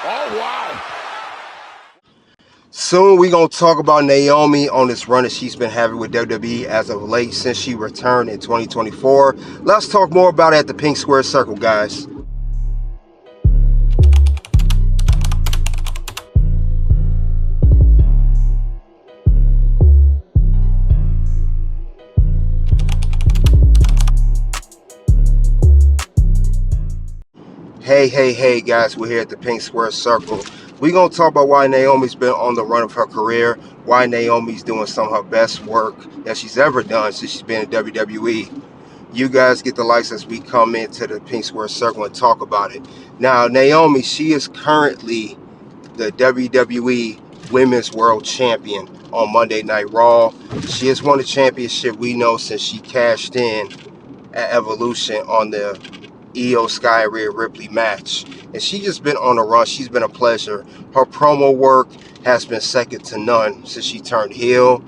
Oh, wow. Soon we gonna talk about Naomi on this run that she's been having with WWE as of late since she returned in 2024. Let's talk more about it at the Pink Square Circle, guys. Hey, guys, we're here at the Pink Square Circle. We're going to talk about why Naomi's been on the run of her career, why Naomi's doing some of her best work that she's ever done since she's been in WWE. You guys get the likes as we come into the Pink Square Circle and talk about it. Now, Naomi, she is currently the WWE Women's World Champion on Monday Night Raw. She has won the championship, we know, since she cashed in at Evolution on the Io Sky and Rhea Ripley match, and she's just been on a run. She's been a pleasure. Her promo work has been second to none since she turned heel.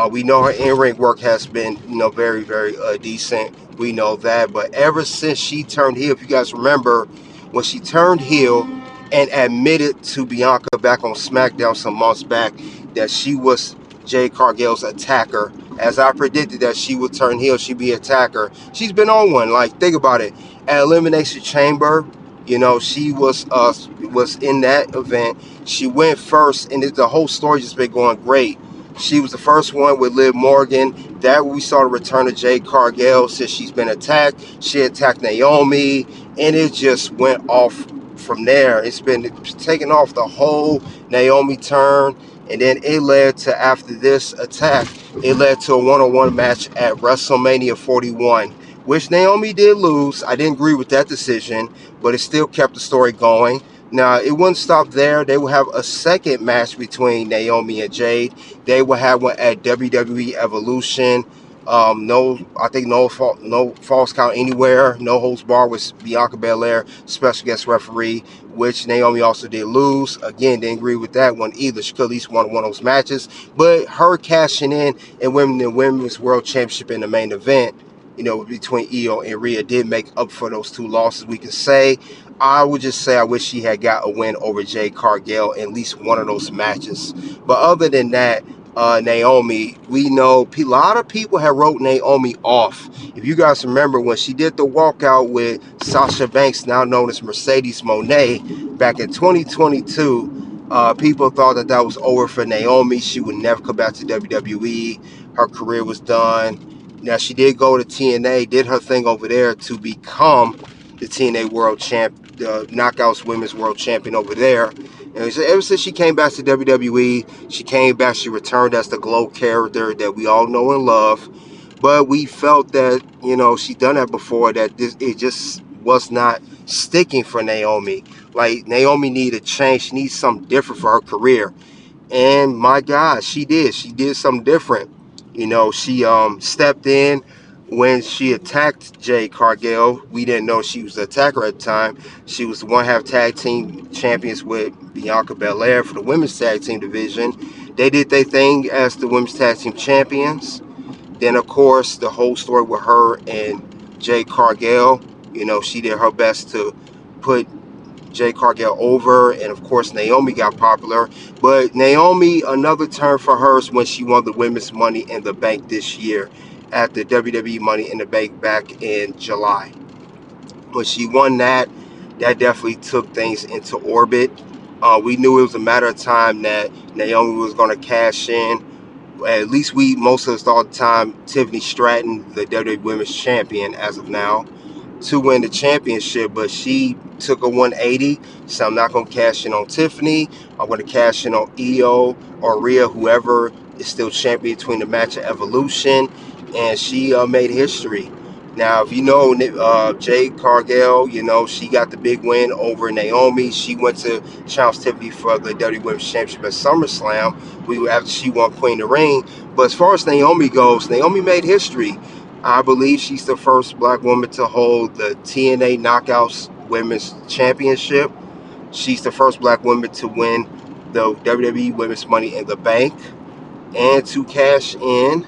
We know her in-ring work has been, very, very decent. We know that, but ever since she turned heel, if you guys remember, when she turned heel and admitted to Bianca back on SmackDown some months back that she was Jade Cargill's attacker, as I predicted that she would turn heel, she'd be an attacker. She's been on one. Like, think about it. At Elimination Chamber, she was in that event. She went first, and the whole story just been going great. She was the first one with Liv Morgan. That we saw the return of Jade Cargill since she's been attacked. She attacked Naomi, and it just went off from there. It's been taking off the whole Naomi turn. And then it led to, after this attack, it led to a one-on-one match at WrestleMania 41, which Naomi did lose. I didn't agree with that decision, but it still kept the story going. Now, it wouldn't stop there. They will have a second match between Naomi and Jade. They will have one at WWE Evolution. No false count anywhere. No holds barred with Bianca Belair, special guest referee, which Naomi also did lose. Again, didn't agree with that one either. She could at least won one of those matches. But her cashing in and winning the Women's World Championship in the main event, between Io and Rhea, did make up for those two losses, we can say. I would just say I wish she had got a win over Jade Cargill in at least one of those matches. But other than that, Naomi, we know a lot of people have wrote Naomi off. If you guys remember when she did the walkout with Sasha Banks, now known as Mercedes Moné, back in 2022, people thought that was over for Naomi. She would never come back to WWE. Her career was done. Now, she did go to TNA, did her thing over there to become the TNA World Champ, the Knockouts Women's World Champion over there. And ever since she came back to WWE, she came back, she returned as the Glow character that we all know and love. But we felt that, she'd done that before, that it just was not sticking for Naomi. Like, Naomi needed a change. She needs something different for her career. And my God, she did. She did something different. She stepped in when she attacked Jade Cargill. We didn't know she was the attacker at the time. She was the one-half tag team champions with Bianca Belair for the women's tag team division. They did their thing as the women's tag team champions. Then, of course, the whole story with her and Jade Cargill, she did her best to put Jade Cargill over, and of course Naomi got popular. But Naomi, another turn for hers when she won the Women's Money in the Bank this year at the WWE Money in the Bank back in July. When she won that definitely took things into orbit. We knew it was a matter of time that Naomi was going to cash in. At least most of us thought at the time, Tiffany Stratton, the WWE Women's Champion as of now, to win the championship, but she took a 180. So I'm not going to cash in on Tiffany. I'm going to cash in on Io or Rhea, whoever is still champion between the match of Evolution, and she made history. Now, if you know Jade Cargill, she got the big win over Naomi. She went to challenge Tiffany for the WWE Women's Championship at SummerSlam after she won Queen of the Ring. But as far as Naomi goes, Naomi made history. I believe she's the first black woman to hold the TNA Knockouts Women's Championship. She's the first black woman to win the WWE Women's Money in the Bank and to cash in.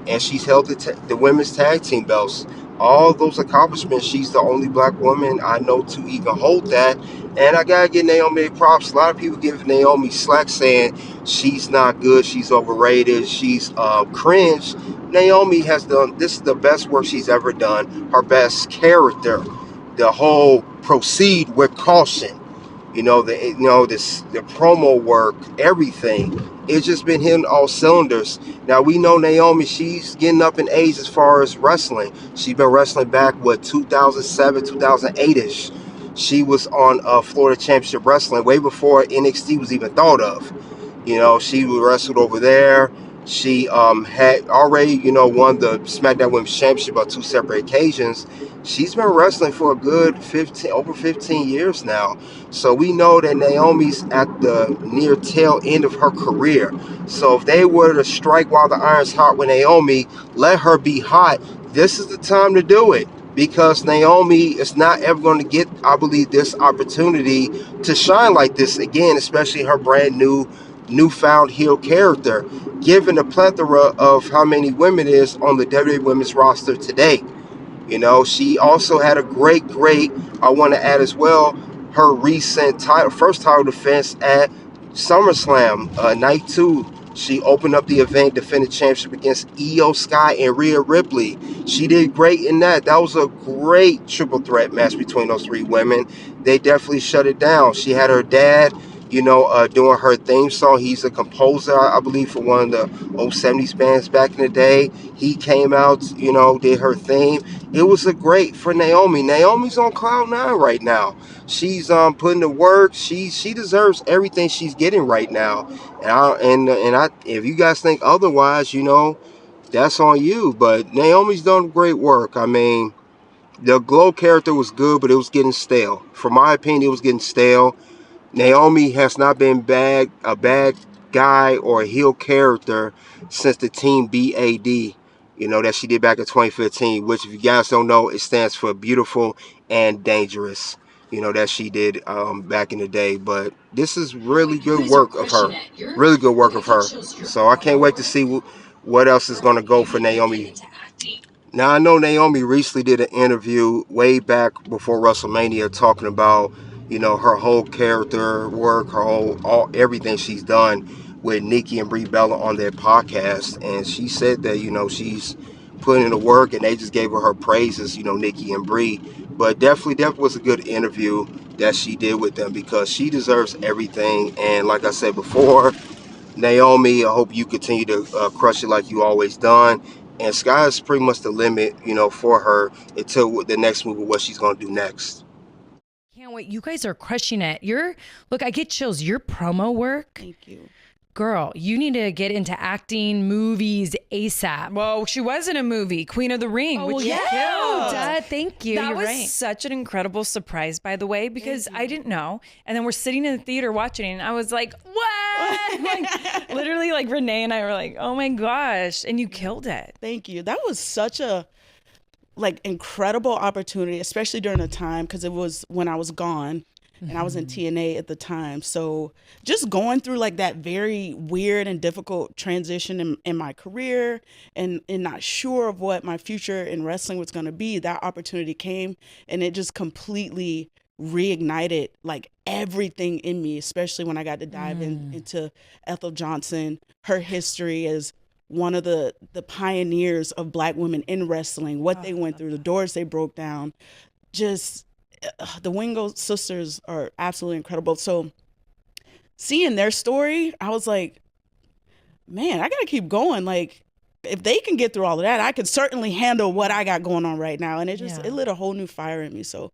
And she's held the women's tag team belts all those accomplishments, she's the only black woman I know to even hold that. And I gotta give Naomi props. A lot of people give Naomi slack saying she's not good, she's overrated, she's cringe. Naomi has done, this is the best work she's ever done, her best character, the whole proceed with caution, the promo work, everything. It's just been hitting all cylinders. Now we know Naomi, she's getting up in age as far as wrestling. She's been wrestling back 2007, 2008ish. She was on Florida Championship Wrestling way before NXT was even thought of. She wrestled over there. She had already, won the SmackDown Women's Championship on two separate occasions. She's been wrestling for a good over 15 years now. So we know that Naomi's at the near tail end of her career. So if they were to strike while the iron's hot with Naomi, let her be hot, this is the time to do it. Because Naomi is not ever going to get, I believe, this opportunity to shine like this again, especially her brand newfound heel character, given the plethora of how many women is on the WWE Women's roster today. She also had a great, I want to add as well, her recent first title defense at SummerSlam, night 2. She opened up the event, defended championship against Io Sky and Rhea Ripley. She did great in that. That was a great triple threat match between those three women. They definitely shut it down. She had her dad, doing her theme song. He's a composer, I believe, for one of the old 70s bands back in the day. He came out, did her theme. It was a great for Naomi. Naomi's on cloud 9 right now. She's putting the work. She deserves everything she's getting right now. And if you guys think otherwise, that's on you. But Naomi's done great work. I mean, the Glow character was good, but it was getting stale. From my opinion, it was getting stale. Naomi has not been a bad guy or a heel character since the Team BAD, that she did back in 2015, which, if you guys don't know, it stands for Beautiful and Dangerous, that she did back in the day. But this is really good work of her. Really good work of her. So I can't wait to see what else is going to go for Naomi. Now, I know Naomi recently did an interview way back before WrestleMania talking about, her whole character work, everything she's done with Nikki and Brie Bella on their podcast. And she said that, she's putting in the work, and they just gave her praises, Nikki and Brie. But definitely was a good interview that she did with them, because she deserves everything. And like I said before, Naomi, I hope you continue to crush it like you always done. And sky is pretty much the limit, for her until the next move of what she's going to do next. Can't wait. You guys are crushing it. Look, I get chills. Your promo work. Thank you. Girl, you need to get into acting, movies ASAP. Well, she was in a movie, Queen of the Ring, which you killed. Thank you. That You're was right. such an incredible surprise, by the way, because I didn't know. And then we're sitting in the theater watching, and I was like, what? Literally, Renee and I were like, oh my gosh. And you killed it. Thank you. That was such a incredible opportunity, especially during the time, because it was when I was gone. And I was in TNA at the time. So just going through that very weird and difficult transition in my career and not sure of what my future in wrestling was going to be, that opportunity came, and it just completely reignited everything in me, especially when I got to dive into Ethel Johnson, her history as one of the pioneers of Black women in wrestling, what they went through, the doors they broke down. Just the Wingo sisters are absolutely incredible. So seeing their story, I was like, man, I got to keep going. If they can get through all of that, I could certainly handle what I got going on right now. And it lit a whole new fire in me. So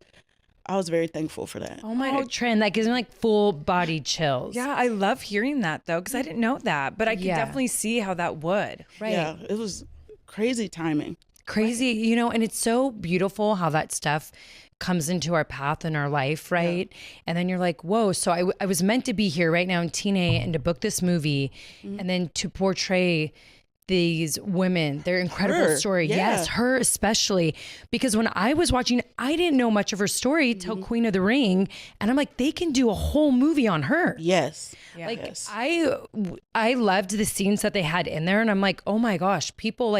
I was very thankful for that. Oh my God, Trent, that gives me full body chills. Yeah, I love hearing that though, because I didn't know that, but I could definitely see how that would. Right. Yeah, it was crazy timing. Crazy, and it's so beautiful how that stuff comes into our path in our life, right? Yeah. And then you're like, whoa, so I was meant to be here right now in TNA and to book this movie and then to portray these women, their incredible story. Yeah. Yes, her especially. Because when I was watching, I didn't know much of her story till Queen of the Ring. And I'm like, they can do a whole movie on her. Yes. I loved the scenes that they had in there. And I'm like, oh my gosh, people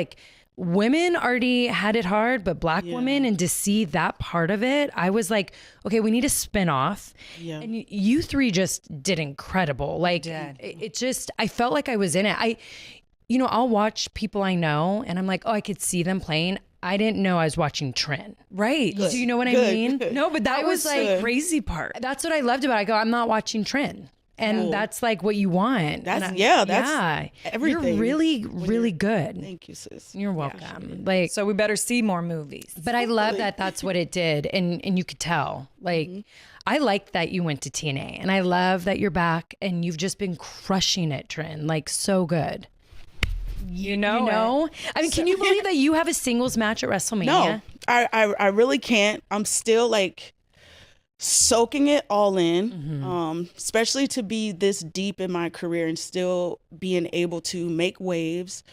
women already had it hard, but Black women, and to see that part of it, I was like, okay, we need a spinoff. Yeah. And you three just did incredible. Like it just, I felt like I was in it. I'll watch people I know and I'm like, oh, I could see them playing. I didn't know I was watching Trin. Right. Do you know what I mean? No, but that was like good. crazy part. That's what I loved about it. I go, I'm not watching Trin. And that's like what you want. That's And that's everything. You're really, really good. Thank you, sis. You're welcome. Like, So we better see more movies. but I love that that's what it did. And you could tell, like, I like that you went to TNA and I love that you're back and you've just been crushing it, Trin. Like, so good. You know? I mean, can you believe that you have a singles match at WrestleMania? No, I really can't. I'm still like soaking it all in, especially to be this deep in my career and still being able to make waves,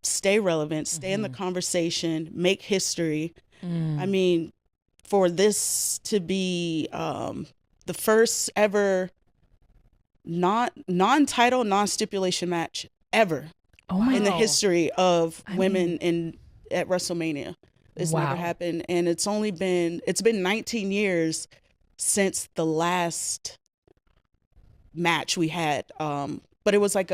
stay relevant, stay in the conversation, make history. I mean, for this to be the first ever non-title, non-stipulation match ever in the history of women at WrestleMania. It's never happened, and it's been 19 years since the last match we had. But it was like